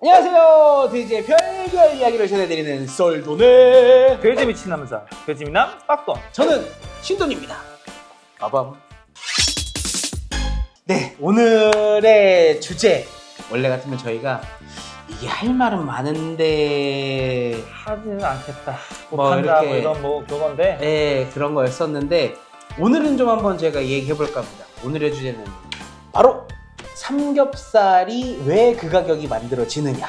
안녕하세요. 돼지의 별별 이야기를 전해드리는 썰돈의 돼지 미친 남자, 돼지 미남 빡돈. 저는 신돈입니다. 빠밤. 네, 오늘의 주제 원래 같으면 저희가 이게 할 말은 많은데 하지는 않겠다. 뭐 못한다, 이렇게 이런 그건데. 네, 그런 거였었는데 오늘은 좀 한번 제가 얘기해볼까 합니다. 오늘의 주제는 바로 삼겹살이 왜 그 가격이 만들어지느냐.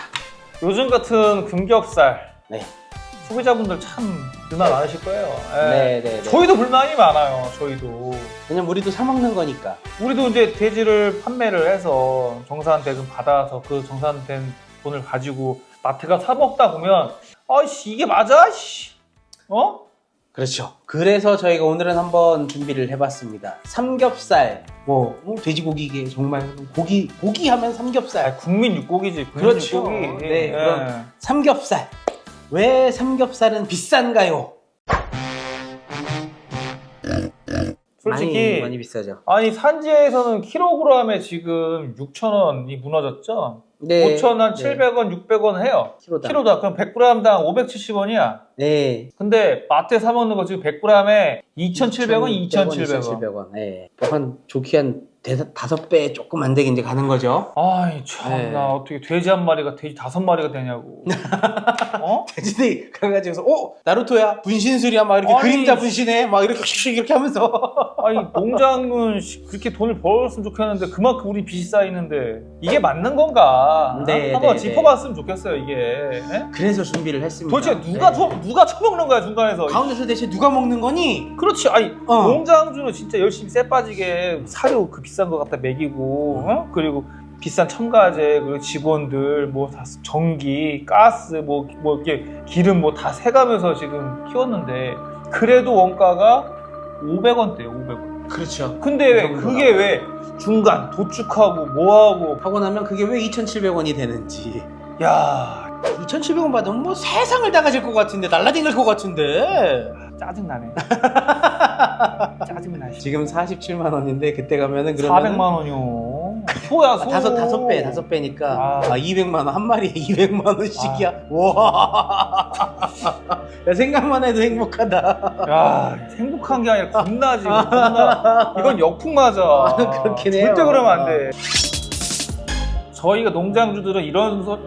요즘 같은 금겹살. 네. 소비자분들 참 불만 많으실 거예요. 네. 저희도 불만이 많아요. 저희도. 왜냐면 우리도 사 먹는 거니까. 우리도 이제 돼지를 판매를 해서 정산 대금 받아서 그 정산된 돈을 가지고 마트 가 사 먹다 보면 아이씨 이게 맞아? 씨. 어? 그렇죠. 그래서 저희가 오늘은 한번 준비를 해봤습니다. 삼겹살, 돼지고기계 정말 고기 하면 삼겹살. 국민 육고기지. 국민 그렇죠. 육고기. 네, 그럼 삼겹살. 왜 삼겹살은 비싼가요? 솔직히 많이 비싸죠. 아니 산지에서는 킬로그램에 지금 6,000원이 무너졌죠? 네. 5,000원, 700원, 600원 해요. 키로당. 키로당. 그럼 100g당 570원이야. 네. 근데 마트에 사 먹는 거 지금 100g에 2,700원, 2,700원. 2,700원. 네. 한 좋게 한 5배 조금 안 되게 이제 가는 거죠. 아이 참나 네. 어떻게 돼지 한 마리가 돼지 5마리가 되냐고. 어? 돼지들이 가가지고서 나루토야 분신술이야 막 이렇게 아니, 그림자 분신해 막 이렇게 하면서 아니 농장은 그렇게 돈을 벌었으면 좋겠는데 그만큼 우리 빚이 쌓이는데 이게 맞는 건가? 네, 한번 네, 짚어봤으면 좋겠어요 이게. 네? 그래서 준비를 했습니다. 도대체 누가 처먹는 거야 중간에서? 가운데서 대체 누가 먹는 거니? 그렇지. 아니 어. 농장주는 진짜 열심히 쎄 빠지게 사료 그 비싼 거 갖다 먹이고 그리고 비싼 첨가제 그리고 직원들 뭐 다 전기 가스 뭐 이렇게 기름 뭐 다 세가면서 지금 키웠는데 그래도 원가가 500원대요 500원. 그렇죠. 근데 왜 그게 왜 중간 도축하고 뭐하고 하고 나면 그게 왜 2,700원이 되는지. 야 2,700원 받으면 뭐 세상을 다 가질 것 같은데 날라다닐 것 같은데. 짜증나네. 짜증나. 지금 47만 원인데 그때 가면은 400만 원이요. 소야 소. 다섯 배니까 200만 원 한 마리에 200만 원씩이야. 와. 야, 생각만 해도 행복하다. 야 행복한 게 아니라 겁나지. 겁나. 이건 역풍 맞아. 그렇긴 해요. 절대 그러면 안 돼. 저희가 농장주들은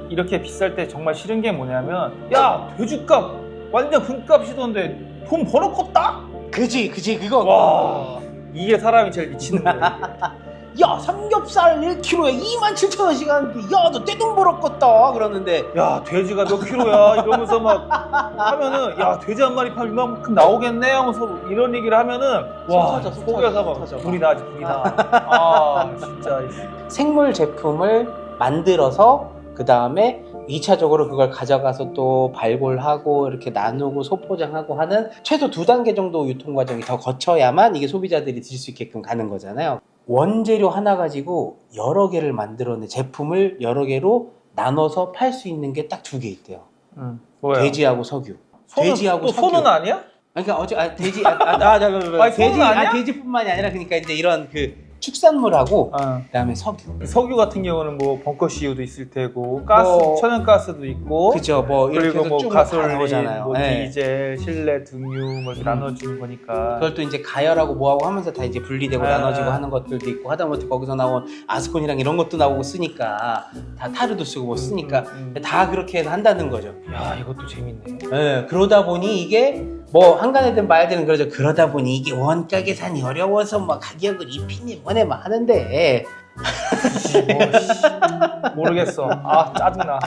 이렇게 비쌀 때 정말 싫은 게 뭐냐면 야 돼지값 완전 금값이던데 돈 벌었겠다? 그지 그거. 와 이게 사람이 제일 미치는 거야. 야 삼겹살 1kg에 27,000원씩 하는데 야 너 떼돈 벌었겠다 그러는데 야 돼지가 몇 킬로야 이러면서 막 하면은 야 돼지 한 마리 팔 이만큼 나오겠네 하면서 이런 얘기를 하면은 와 속여서 막 불이 나지 불이 나. 아 진짜 생물 제품을 만들어서 그 다음에 2차적으로 그걸 가져가서 또 발골하고 이렇게 나누고 소포장하고 하는 최소 2단계 정도 유통 과정이 더 거쳐야만 이게 소비자들이 드실 수 있게끔 가는 거잖아요. 원재료 하나 가지고 여러 개를 만들어낸 제품을 여러 개로 나눠서 팔 수 있는 게 딱 2개 있대요. 뭐야? 돼지하고 석유. 돼지하고 소는 아니야? 그러니까 돼지 소는 아니야? 돼지뿐만이 아니라 그러니까 이제 이런 그 축산물하고 그다음에 석유. 석유 같은 경우는 뭐 벙커CU도 있을 테고 가스 천연가스도 있고 그죠. 뭐 이렇게 그리고 해서 뭐 쭉 가솔린, 나오잖아요. 뭐 네. 디젤, 실내, 등유 뭐 이렇게 나눠지는 거니까. 그걸 또 이제 가열하고 뭐하고 하면서 다 이제 분리되고 나눠지고 하는 것들도 있고 하다못해 거기서 나온 아스콘이랑 이런 것도 나오고 쓰니까 다 타르도 쓰고 뭐 쓰니까 다 그렇게 해서 한다는 거죠. 야 이것도 재밌네. 네, 그러다 보니 이게 뭐 한간에든 말든 그러죠. 그러다 보니 이게 원가 계산이 어려워서 뭐 가격을 입히니 뭐네 뭐 하는데 모르겠어. 아 짜증나.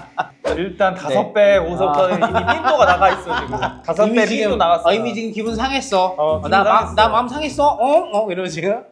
일단 5배, 5배 이미 핀도가 나가 있어 지금. 5배 핀도 나갔어. 이미 지금 기분 상했어. 기분 나 상했어. 마음 상했어. 이러면 지금.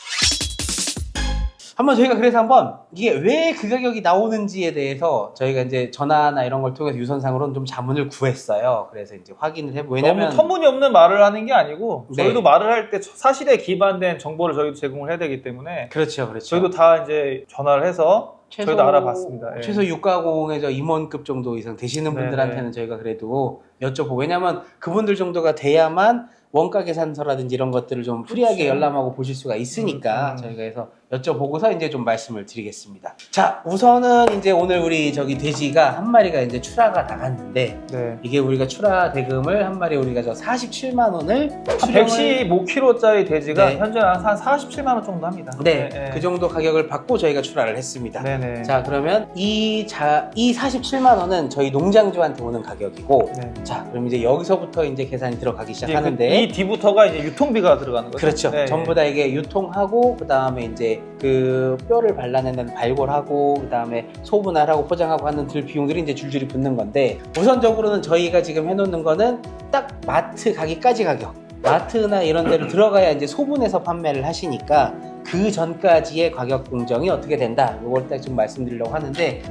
한번 저희가 그래서 한번 이게 왜 그 가격이 나오는지에 대해서 저희가 이제 전화나 이런 걸 통해서 유선상으로는 좀 자문을 구했어요. 그래서 이제 확인을 해보. 왜냐면 너무 터무니없는 말을 하는 게 아니고 네. 저희도 말을 할 때 사실에 기반된 정보를 저희도 제공을 해야 되기 때문에 그렇죠. 저희도 다 이제 전화를 해서 저희도 알아봤습니다. 예. 최소 육가공에서 임원급 정도 이상 되시는 분들한테는 저희가 그래도 여쭤보고 왜냐면 그분들 정도가 돼야만 원가 계산서라든지 이런 것들을 좀 프리하게 열람하고 보실 수가 있으니까 저희가 해서 여쭤보고서 이제 좀 말씀을 드리겠습니다. 자, 우선은 이제 오늘 우리 저기 돼지가 한 마리가 이제 출하가 나갔는데 네. 이게 우리가 출하 대금을 한 마리 우리가 저 47만 원을 115kg짜리 돼지가 네. 현재 한 47만 원 정도 합니다. 네, 네. 그 정도 가격을 받고 저희가 출하를 했습니다. 네네. 자, 그러면 이 47만 원은 저희 농장주한테 오는 가격이고, 네. 자, 그럼 이제 여기서부터 이제 계산이 들어가기 이제 시작하는데, 이 뒤부터가 이제 유통비가 들어가는 거죠. 그렇죠. 네. 전부 다 이게 유통하고, 그 다음에 이제 그 뼈를 발라내는 발골하고, 그 다음에 소분할하고 포장하고 하는 들 비용들이 이제 줄줄이 붙는 건데, 우선적으로는 저희가 지금 해놓는 거는 딱 마트 가기까지 가격. 마트나 이런 데로 들어가야 이제 소분해서 판매를 하시니까 그 전까지의 가격 공정이 어떻게 된다, 이걸 딱 좀 말씀드리려고 하는데,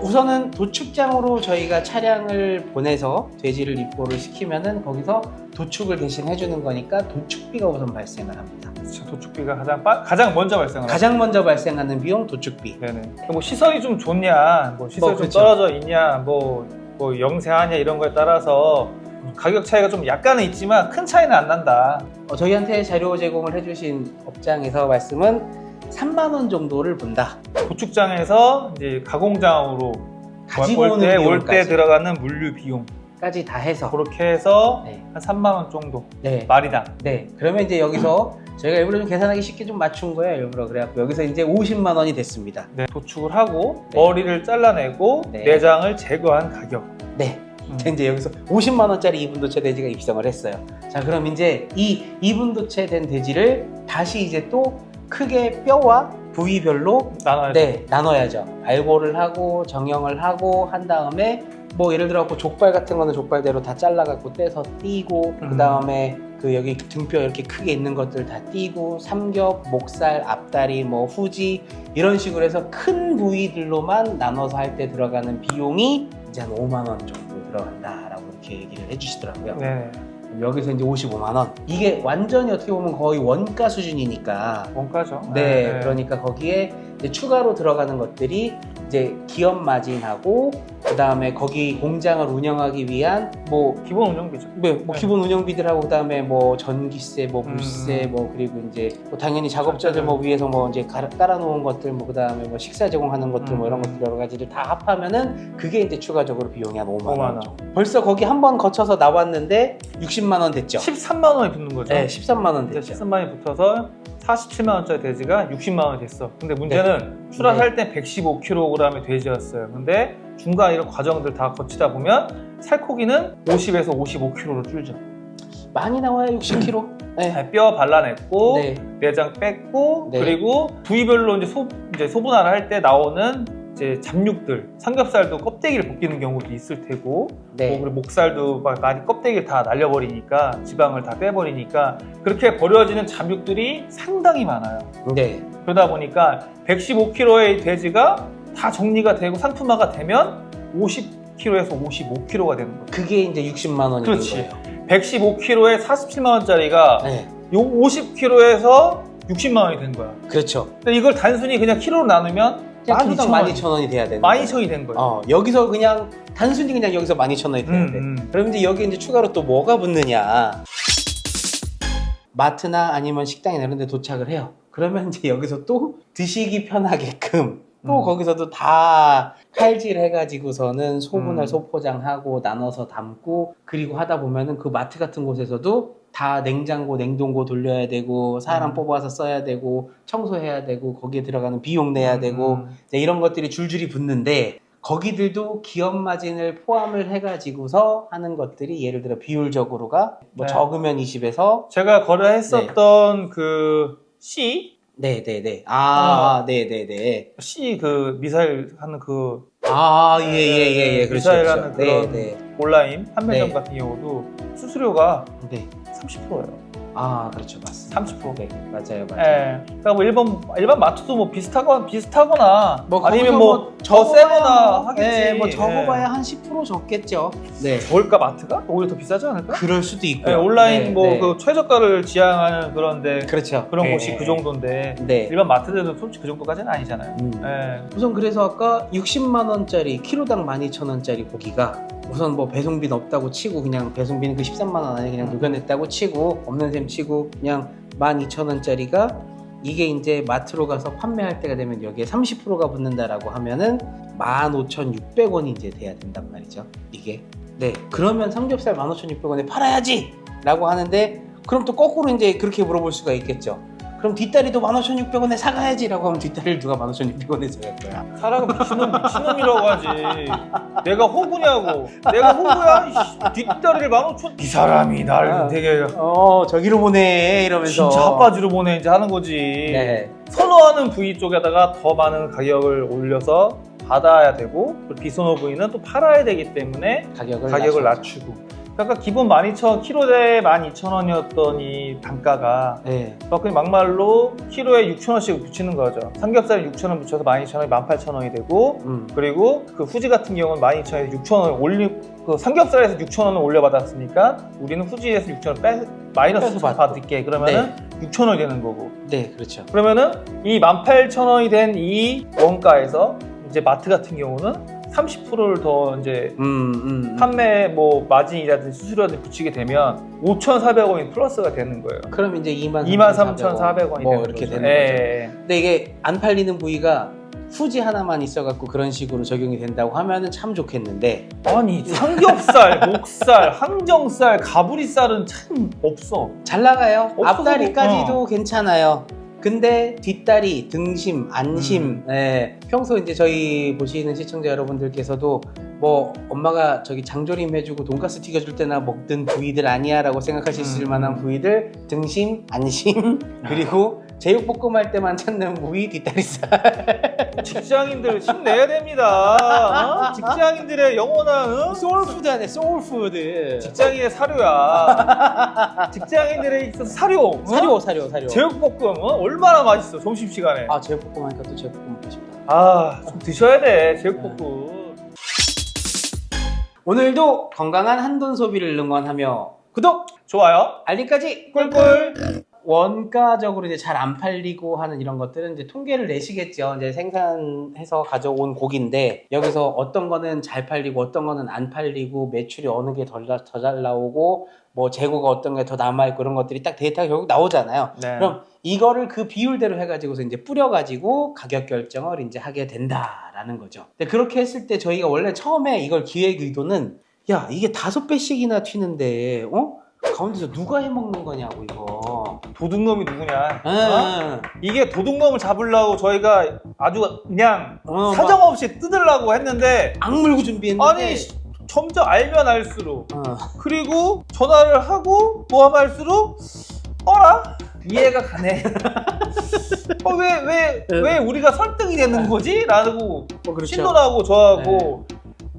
우선은 도축장으로 저희가 차량을 보내서 돼지를 입고를 시키면은 거기서 도축을 대신 해주는 거니까 도축비가 우선 발생을 합니다. 그렇죠. 도축비가 가장 먼저 발생을 가장 먼저 발생하는 비용 도축비. 네네. 뭐 시설이 좀 좋냐, 뭐 시설이 좀 그렇죠. 떨어져 있냐, 뭐 영세하냐 이런 거에 따라서 가격 차이가 좀 약간은 있지만 큰 차이는 안 난다. 저희한테 자료 제공을 해주신 업장에서 말씀은 3만 원 정도를 본다. 도축장에서 이제 가공장으로 가지고 오는 올 때 비용까지 들어가는 물류 비용 다 해서. 그렇게 해서 네. 한 3만 원 정도 네. 마리당. 네. 그러면 이제 여기서 저희가 일부러 좀 계산하기 쉽게 좀 맞춘 거예요. 일부러. 그래갖고 여기서 이제 50만 원이 됐습니다. 네, 도축을 하고 네. 머리를 잘라내고 네. 내장을 제거한 가격. 네. 이제 여기서 50만 원짜리 2분도체 돼지가 입성을 했어요. 자, 그럼 이제 이 2분도체 된 돼지를 다시 이제 또 크게 뼈와 부위별로 나눠야죠. 네, 나눠야죠. 발골을 하고 정형을 하고 한 다음에 뭐 예를 들어 갖고 족발 같은 거는 족발대로 다 잘라갖고 떼서 띄고, 그 다음에 그 여기 등뼈 이렇게 크게 있는 것들 다 띄고, 삼겹, 목살, 앞다리, 뭐 후지 이런 식으로 해서 큰 부위들로만 나눠서 할 때 들어가는 비용이 이제 한 5만 원 정도 들어간다라고 이렇게 얘기를 해주시더라고요. 네. 여기서 이제 55만 원. 이게 완전히 어떻게 보면 거의 원가 수준이니까. 원가죠. 네, 그러니까 거기에 이제 추가로 들어가는 것들이 이제 기업 마진하고, 그 다음에 거기 공장을 운영하기 위한 뭐 기본 운영비죠. 뭐 네. 기본 운영비들하고, 그 다음에 뭐 전기세, 뭐 물세, 뭐 그리고 이제 뭐 당연히 작업자들 뭐 위에서 뭐 이제 깔아놓은 것들, 뭐 그 다음에 뭐 식사 제공하는 것들, 뭐 이런 것들 여러 가지를 다 합하면은 그게 이제 추가적으로 비용이 한 5만 원 정도. 벌써 거기 한 번 거쳐서 나왔는데 60만 원 됐죠. 13만 원이 붙는 거죠. 네, 13만 원 됐죠. 13만 원이 붙어서 47만 원짜리 돼지가 60만 원이 됐어. 근데 문제는 출하할 때 115kg의 돼지였어요. 근데 중간 이런 과정들 다 거치다 보면 살코기는 50에서 55kg로 줄죠. 많이 나와요, 60kg. 네. 뼈 발라냈고 네. 내장 뺐고 네. 그리고 부위별로 이제 소분할을 할 때 나오는 이제 잡육들, 삼겹살도 껍데기를 벗기는 경우도 있을 테고, 네. 뭐 그리고 목살도 막 많이 껍데기를 다 날려버리니까, 지방을 다 빼버리니까 그렇게 버려지는 잡육들이 상당히 많아요. 네. 그러다 보니까 115kg의 돼지가 다 정리가 되고 상품화가 되면 50kg에서 55kg가 되는 거예요. 그게 이제 60만 원이 된 그렇지. 거예요. 115kg에 47만 원짜리가 네. 요 50kg에서 60만 원이 된 거야. 그렇죠. 근데 이걸 단순히 그냥 키로로 나누면 12,000원이 돼야 되는 거예요. 12,000원이 된 거예요. 여기서 그냥 단순히 그냥 여기서 12,000원이 돼야 돼. 그럼 이제 여기 이제 추가로 또 뭐가 붙느냐? 마트나 아니면 식당이나 이런 데 도착을 해요. 그러면 이제 여기서 또 드시기 편하게끔 또 거기서도 다 칼질 해가지고서는 소분할 소포장하고 나눠서 담고, 그리고 하다 보면은 그 마트 같은 곳에서도 다 냉장고, 냉동고 돌려야 되고, 사람 뽑아서 써야 되고, 청소해야 되고, 거기에 들어가는 비용 내야 되고, 이제 이런 것들이 줄줄이 붙는데, 거기들도 기업 마진을 포함을 해가지고서 하는 것들이 예를 들어 비율적으로가 뭐 네. 적으면 20에서 제가 거래했었던 그 C 네네네. 네네네. C 그 미사일 하는 그 예. 그렇죠. 미사일 하는 그런 네. 온라인 판매점 네. 같은 경우도 수수료가 네. 30%예요. 그렇죠. 맞습니다. 30%. 네, 맞아요. 예. 그러니까 뭐 일반 마트도 뭐 비슷하거나 뭐 아니면 뭐 더 세거나 하겠지. 네, 뭐 적어봐야 한 10% 적겠죠. 네. 좋을까 마트가? 오히려 더 비싸지 않을까? 그럴 수도 있고. 예, 온라인 뭐 그 최저가를 지향하는 그런데 그렇죠. 그런 네. 곳이 그 정도인데 네. 일반 마트들은 솔직히 그 정도까지는 아니잖아요. 예. 우선 그래서 아까 60만 원짜리 키로당 12,000원짜리 고기가 우선 뭐 배송비는 없다고 치고, 그냥 배송비는 그 13만 원 안에 그냥 녹여냈다고 치고, 없는 셈 치고 그냥 12,000원짜리가 이게 이제 마트로 가서 판매할 때가 되면 여기에 30%가 붙는다라고 하면은 15,600원이 이제 돼야 된단 말이죠. 이게. 네. 그러면 삼겹살 15,600원에 팔아야지! 라고 하는데 그럼 또 거꾸로 이제 그렇게 물어볼 수가 있겠죠. 그럼 뒷다리도 15,600원에 사가야지 라고 하면 뒷다리를 누가 15,600원에 사갈 거야. 사라가 미친놈이라고 하지. 내가 호구냐고. 내가 호구야? 뒷다리를 15,000. 이 사람이 날 되게 저기로 보내 이러면서 진짜 핫바지로 보내 이제 하는 거지. 네. 선호하는 부위 쪽에다가 더 많은 가격을 올려서 받아야 되고 비선호 부위는 또 팔아야 되기 때문에 가격을 낮추고. 그러니까 기본 12,000원, 키로에 12,000원이었던 이 단가가 네. 그냥 막말로 키로에 6,000원씩 붙이는 거죠. 삼겹살에 6,000원 붙여서 12,000원이 18,000원이 되고 그리고 그 후지 같은 경우는 12,000원에 6,000원 그 삼겹살에서 6,000원을 올려받았으니까 우리는 후지에서 6,000원 마이너스 받을게. 그러면은 6,000원이 되는 거고. 네, 그렇죠. 그러면은 이 18,000원이 된 이 원가에서 이제 마트 같은 경우는 30%를 더 이제 판매 뭐 마진이라든지 수수료를 붙이게 되면 5,400원이 플러스가 되는 거예요. 그럼 이제 23,400원이 뭐 되는 이렇게 거죠. 되는 거죠. 근데 이게 안 팔리는 부위가 후지 하나만 있어갖고 그런 식으로 적용이 된다고 하면은 참 좋겠는데 아니 삼겹살, 목살, 항정살, 가브리살은 참 없어. 잘 나가요. 없어서 앞다리까지도 괜찮아요. 근데 뒷다리, 등심, 안심, 네. 평소 이제 저희 보시는 시청자 여러분들께서도 뭐 엄마가 저기 장조림 해주고 돈가스 튀겨줄 때나 먹던 부위들 아니야라고 생각하실 만한 부위들, 등심, 안심, 그리고 제육볶음 할 때만 찾는 부위 뒷다리살. 직장인들 힘내야 됩니다. 직장인들의 영원한 소울푸드 안에 소울푸드. 직장인의 사료야. 직장인들에 있어서 사료. 사료. 제육볶음 얼마나 맛있어 점심시간에. 아, 제육볶음 하니까 또 제육볶음 먹고 싶다. 아, 좀 드셔야 돼 제육볶음. 오늘도 건강한 한돈 소비를 응원하며 구독, 좋아요. 알림까지 꿀꿀. 원가적으로 이제 잘 안 팔리고 하는 이런 것들은 이제 통계를 내시겠죠. 이제 생산해서 가져온 고기인데 여기서 어떤 거는 잘 팔리고 어떤 거는 안 팔리고 매출이 어느 게 더 잘 나오고 뭐 재고가 어떤 게 더 남아있고 이런 것들이 딱 데이터가 결국 나오잖아요. 네. 그럼 이거를 그 비율대로 해가지고서 이제 뿌려가지고 가격 결정을 이제 하게 된다라는 거죠. 근데 그렇게 했을 때 저희가 원래 처음에 이걸 기획 의도는 야, 이게 5배씩이나 튀는데 가운데서 누가 해먹는 거냐고 이거. 도둑놈이 누구냐? 응. 이게 도둑놈을 잡으려고 저희가 아주 그냥 막 사정없이 뜯으려고 했는데 악물고 준비했는데 아니 점점 알면 알수록 어. 그리고 전화를 하고 모함할수록 어라? 이해가 가네. 왜 우리가 설득이 되는 거지? 라고 그렇죠. 신도나고 저하고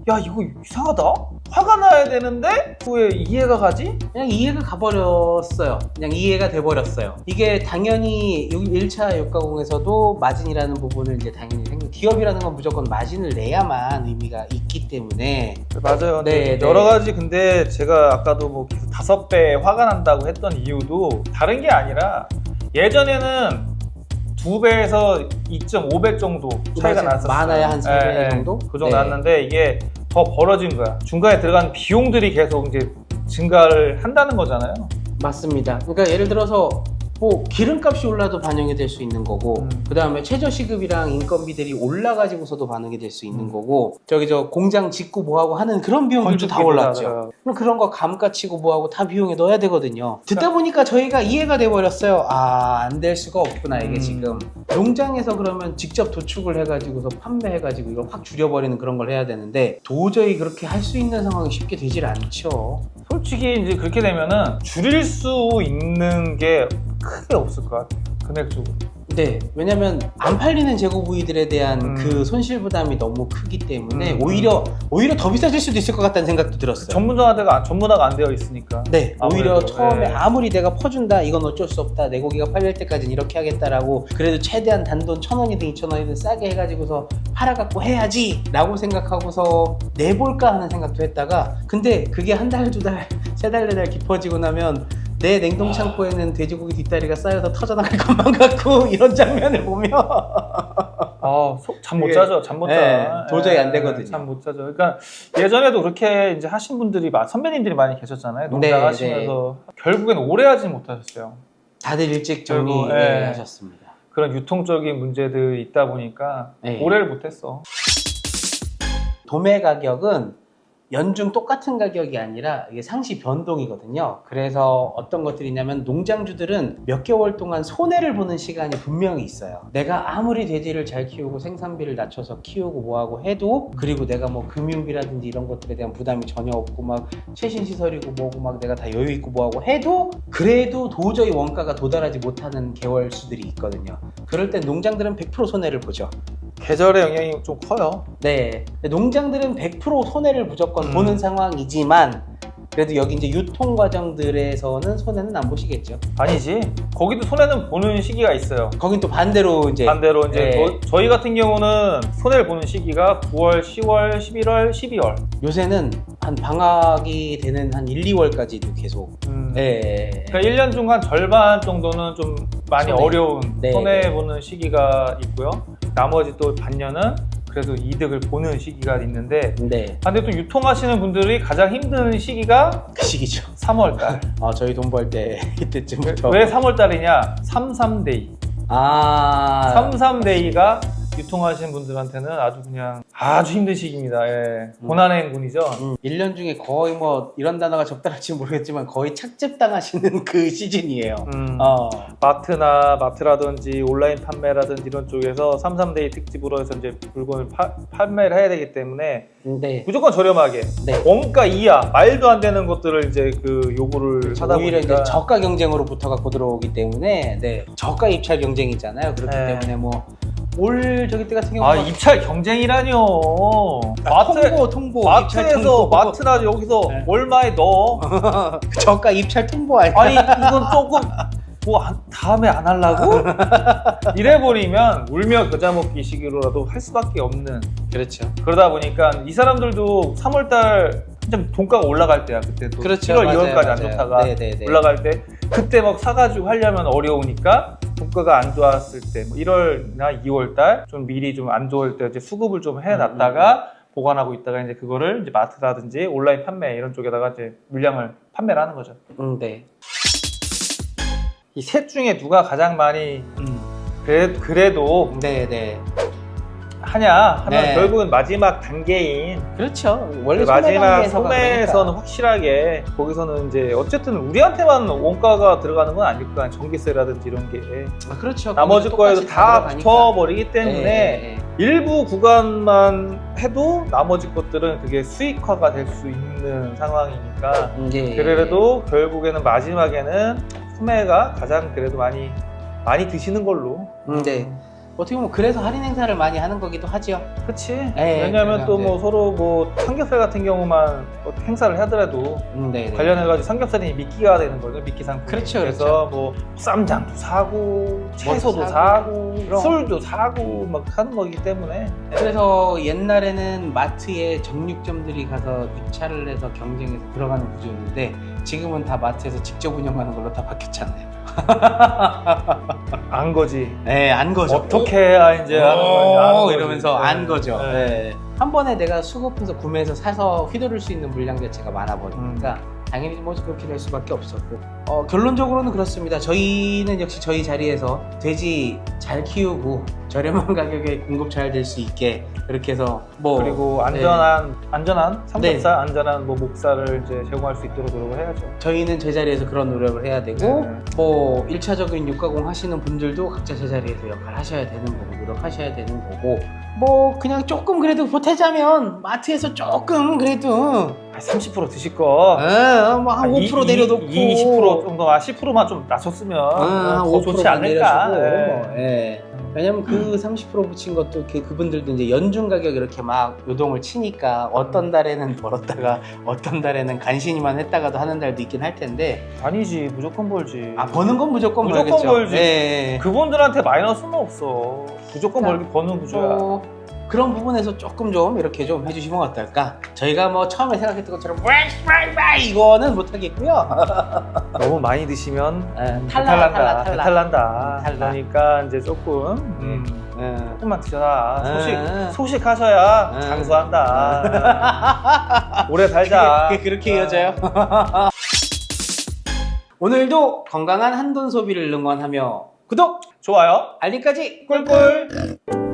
야 이거 이상하다? 화가 나야 되는데 왜 이해가 가지? 그냥 이해가 가버렸어요. 그냥 이해가 돼버렸어요. 이게 당연히 1차 유가공에서도 마진이라는 부분을 이제 당연히 기업이라는 건 무조건 마진을 내야만 의미가 있기 때문에 맞아요. 네, 여러 가지 근데 제가 아까도 뭐 계속 5배 화가 난다고 했던 이유도 다른 게 아니라 예전에는 2배에서 2.5배 정도 차이가 났었어요. 많아야 한 3배 정도? 그 정도 났는데 이게 더 벌어진 거야. 중간에 들어간 비용들이 계속 이제 증가를 한다는 거잖아요. 맞습니다. 그러니까 예를 들어서 뭐 기름값이 올라도 반영이 될 수 있는 거고 그 다음에 최저시급이랑 인건비들이 올라가지고서도 반영이 될 수 있는 거고 저 공장 짓고 뭐하고 하는 그런 비용들도 다 올랐죠. 그럼 그런 거 감가 치고 뭐하고 다 비용에 넣어야 되거든요. 듣다 보니까 저희가 이해가 돼버렸어요. 아, 안 될 수가 없구나 이게 지금. 농장에서 그러면 직접 도축을 해가지고서 판매해가지고 이걸 확 줄여버리는 그런 걸 해야 되는데 도저히 그렇게 할 수 있는 상황이 쉽게 되질 않죠. 솔직히 이제 그렇게 되면은 줄일 수 있는 게 크게 없을 것 같아요. 금액적으로. 네, 왜냐면 안 팔리는 재고 부위들에 대한 그 손실 부담이 너무 크기 때문에 오히려 더 비싸질 수도 있을 것 같다는 생각도 들었어요. 전문화가 안 되어 있으니까. 네, 오히려 아무래도, 처음에 아무리 내가 퍼준다, 이건 어쩔 수 없다, 내 고기가 팔릴 때까지는 이렇게 하겠다라고 그래도 최대한 단돈 1,000원이든 2,000원이든 싸게 해가지고서 팔아갖고 해야지 라고 생각하고서 내볼까 하는 생각도 했다가 근데 그게 한 달, 2달, 3달, 4달 깊어지고 나면 내 냉동창고에는 돼지고기 뒷다리가 쌓여서 터져나갈 것만 같고 이런 장면을 보면 잠 못 자죠. 잠 못 자. 도저히 안 되거든요. 잠 못 자죠. 그러니까 예전에도 그렇게 이제 하신 분들이 선배님들이 많이 계셨잖아요. 농장 하시면서 결국엔 오래 하진 못하셨어요. 다들 일찍 결국, 정리하셨습니다. 그런 유통적인 문제들이 있다 보니까 네. 오래를 못했어. 도매 가격은 연중 똑같은 가격이 아니라 이게 상시 변동이거든요. 그래서 어떤 것들이 있냐면 농장주들은 몇 개월 동안 손해를 보는 시간이 분명히 있어요. 내가 아무리 돼지를 잘 키우고 생산비를 낮춰서 키우고 뭐하고 해도, 그리고 내가 뭐 금융비라든지 이런 것들에 대한 부담이 전혀 없고 막 최신 시설이고 뭐고 막 내가 다 여유 있고 뭐하고 해도 그래도 도저히 원가가 도달하지 못하는 개월수들이 있거든요. 그럴 땐 농장들은 100% 손해를 보죠. 계절의 영향이 좀 커요. 네, 농장들은 100% 손해를 무조건 보는 상황이지만 그래도 여기 이제 유통 과정들에서는 손해는 안 보시겠죠. 아니지. 거기도 손해는 보는 시기가 있어요. 거긴 또 반대로 이제 반대로 이제 네. 저희 같은 경우는 손해를 보는 시기가 9월, 10월, 11월, 12월. 요새는 한 방학이 되는 한 1, 2월까지도 계속. 네. 그러니까 1년 중 한 절반 정도는 좀 많이 손해. 어려운 네. 손해 보는 시기가 있고요. 나머지 또 반년은 그래도 이득을 보는 시기가 있는데, 네. 근데 또 유통하시는 분들이 가장 힘든 시기가 그 시기죠. 3월달. 저희 돈 벌 때 이때쯤부터. 왜 3월달이냐? 33데이. 아. 33데이가 유통하시는 분들한테는 아주 그냥 아주 힘든 시기입니다. 예. 고난의 행군이죠. 1년 중에 거의 뭐 이런 단어가 적당할지 모르겠지만 거의 착즙당하시는 그 시즌이에요. 마트라든지 온라인 판매라든지 이런 쪽에서 33데이 특집으로 해서 이제 물건을 판매를 해야 되기 때문에 네. 무조건 저렴하게 네. 원가 이하 말도 안 되는 것들을 이제 그 요구를 하다 오히려 보니까 이제 저가 경쟁으로 붙어 갖고 들어오기 때문에 네. 저가 입찰 경쟁이잖아요. 그렇기 네. 때문에 뭐 올 저기 때 같은 경우는 입찰 경쟁이라뇨. 통보 마트에서 입찰 통보. 마트나 여기서 네. 얼마에 넣어. 저가 입찰 통보 아니야? 아니 이건 조금 다음에 안 하려고? 이래버리면 울며 겨자 먹기 식으로라도 할 수밖에 없는. 그렇죠. 그러다 보니까 이 사람들도 3월달 한참 돈가가 올라갈 때야. 그때도 그렇죠. 7월, 맞아요, 2월까지 안 맞아요. 좋다가 네네네. 올라갈 때 그때 막 사가지고 하려면 어려우니까 돈가가 안 좋았을 때 뭐 1월이나 2월달 좀 미리 좀 안 좋을 때 이제 수급을 좀 해놨다가 보관하고 있다가 이제 그거를 이제 마트라든지 온라인 판매 이런 쪽에다가 이제 물량을 판매를 하는 거죠. 네. 이 셋 중에 누가 가장 많이 그래도 네네. 하냐 하면 네. 결국은 마지막 단계인 그렇죠. 원래 마지막 소매관계에서가 소매에서는 그러니까. 확실하게 거기서는 이제 어쨌든 우리한테만 원가가 들어가는 건 아닐 거야. 전기세라든지 이런 게 그렇죠. 나머지 거기도 거에도 똑같이 다 들어가니까. 붙어버리기 때문에 네. 일부 구간만 해도 나머지 것들은 그게 수익화가 될 수 있는 상황이니까 네. 그래도 결국에는 마지막에는 소매가 가장 그래도 많이 드시는 걸로. 네. 어떻게 보면 그래서 할인 행사를 많이 하는 거기도 하죠. 그렇지. 네, 왜냐하면 또 뭐 네. 서로 뭐 삼겹살 같은 경우만 뭐 행사를 하더라도 네. 관련해가지고 삼겹살이 미끼가 되는 거죠. 미끼 상품. 그렇죠, 그래서 뭐 쌈장도 사고 채소도 사고 그럼. 술도 사고 막 하는 거기 때문에. 그래서 옛날에는 마트에 정육점들이 가서 입찰을 해서 경쟁해서 들어가는 구조였는데 지금은 다 마트에서 직접 운영하는 걸로 다 바뀌었잖아요. 안 거지. 네, 안 거죠. 어떻게 해야 이제 하는 건지 아는 거지. 이러면서 네. 안 거죠. 네. 네. 한 번에 내가 수급해서 구매해서 사서 휘두를 수 있는 물량 자체가 많아 버리니까 당연히 뭐 그렇게 될 수밖에 없었고 결론적으로는 그렇습니다. 저희는 역시 저희 자리에서 돼지 잘 키우고 저렴한 가격에 공급 잘 될 수 있게 그렇게 해서 뭐 그리고 안전한 삼겹살, 네. 안전한 뭐 목살을 이제 제공할 수 있도록 노력을 해야죠. 저희는 제자리에서 그런 노력을 해야 되고 네. 뭐 1차적인 육가공 하시는 분들도 각자 제자리에서 역할 하셔야 되는 거고 노력하셔야 되는 거고 뭐 그냥 조금 그래도 보태자면 마트에서 조금 그래도 30% 드실 거. 뭐한 5% 내려놓고 20% 정도, 10%만 좀 낮췄으면 한 더 좋지 않을까. 내려주고, 네. 예. 왜냐면 그 30% 붙인 것도 그분들도 이제 연중 가격 이렇게 막 요동을 치니까 어떤 달에는 벌었다가 어떤 달에는 간신히만 했다가도 하는 달도 있긴 할 텐데 아니지, 무조건 벌지. 버는 건 무조건 벌겠죠. 벌지. 예. 그분들한테 마이너스는 없어. 무조건 버는 구조야. 그런 부분에서 조금 좀 이렇게 좀 해주시면 어떨까? 저희가 뭐 처음에 생각했던 것처럼 이거는 못하겠고요. 너무 많이 드시면 탈락. 배탈난다. 그러니까 이제 조금만 드셔라. 소식하셔야 장수한다. 오래 살자. 그렇게 이어져요. 오늘도 건강한 한돈 소비를 응원하며 구독! 좋아요, 알림까지 꿀꿀.